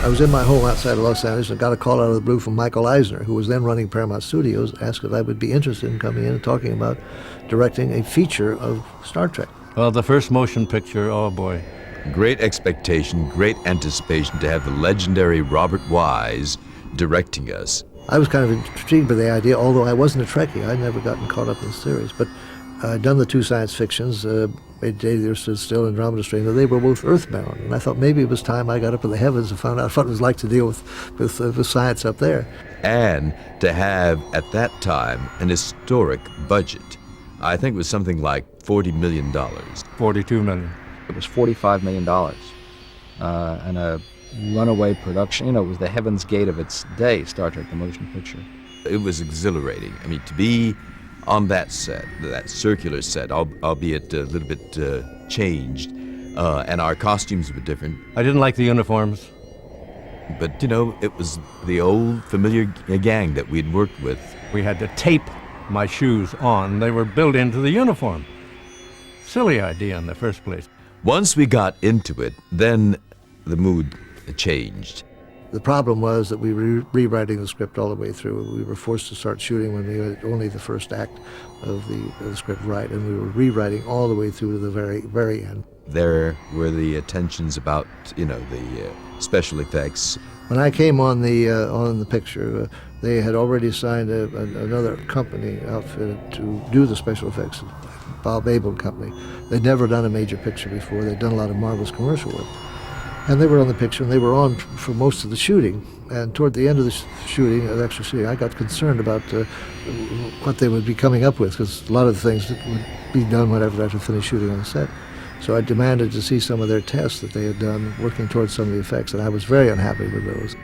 I was in my home outside of Los Angeles and got a call out of the blue from Michael Eisner, who was then running Paramount Studios, asked if I would be interested in coming in and talking about directing a feature of Star Trek. Well, the first motion picture, oh boy. Great expectation, great anticipation to have the legendary Robert Wise directing us. I was kind of intrigued by the idea, although I wasn't a Trekkie. I'd never gotten caught up in the series. But I'd done the two science fictions, A Day There Stood Still and Andromeda Strain, and they were both earthbound. And I thought maybe it was time I got up in the heavens and found out what it was like to deal with science up there. And to have, at that time, an historic budget. I think it was something like $40 million. $42 million. It was $45 million. And a runaway production. You know, it was the Heaven's Gate of its day, Star Trek, the motion picture. It was exhilarating. I mean, to be on that set, that circular set, albeit a little bit changed, and our costumes were different. I didn't like the uniforms. But, you know, it was the old familiar gang that we'd worked with. We had to tape my shoes on. They were built into the uniform. Silly idea in the first place. Once we got into it, then the mood changed. The problem was that we were rewriting the script all the way through. We were forced to start shooting when we had only the first act of the script right, and we were rewriting all the way through to the very, very end. There were the tensions about, you know, the special effects. When I came on the picture, they had already signed another company outfit to do the special effects, Bob Abel Company. They'd never done a major picture before. They'd done a lot of marvelous commercial work. And they were on the picture, and they were on for most of the shooting. And toward the end of the shooting, the extra shooting, I got concerned about what they would be coming up with, because a lot of the things would be done whenever I had to finish shooting on the set. So I demanded to see some of their tests that they had done working towards some of the effects, and I was very unhappy with those.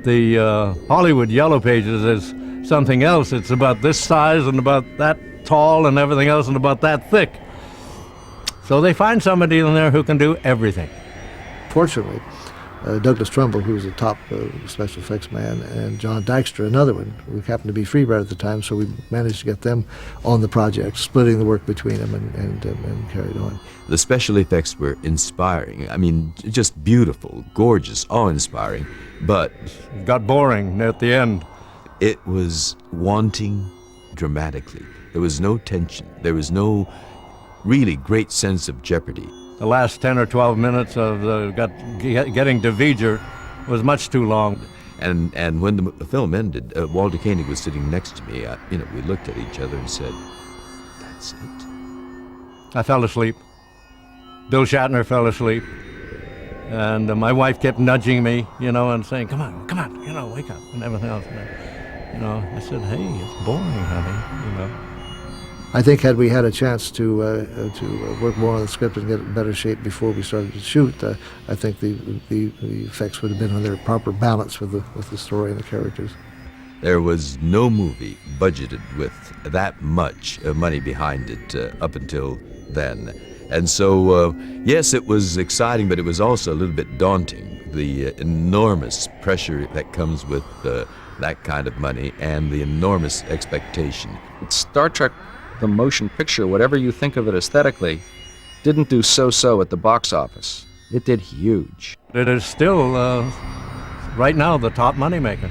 The Hollywood Yellow Pages is something else. It's about this size and about that tall and everything else and about that thick. So they find somebody in there who can do everything. Fortunately, Douglas Trumbull, who was a top special effects man, and John Dykstra, another one, who happened to be Freebird at the time, so we managed to get them on the project, splitting the work between them and carried on. The special effects were inspiring. I mean, just beautiful, gorgeous, awe-inspiring, but It got boring at the end. it was wanting dramatically. There was no tension. There was no really great sense of jeopardy. The last 10 or 12 minutes of getting to V'ger was much too long. And when the film ended, Walter Koenig was sitting next to me. We looked at each other and said, "That's it." I fell asleep. Bill Shatner fell asleep. And my wife kept nudging me, and saying, come on, wake up, and everything else. And, I said, hey, it's boring, honey, I think had we had a chance to work more on the script and get it in better shape before we started to shoot, I think the effects would have been on their proper balance with the story and the characters. There was no movie budgeted with that much money behind it up until then. And so, yes, it was exciting, but it was also a little bit daunting. The enormous pressure that comes with that kind of money and the enormous expectation. Star Trek, the motion picture, whatever you think of it aesthetically, didn't do so-so at the box office. It did huge. It is still, right now, the top moneymaker.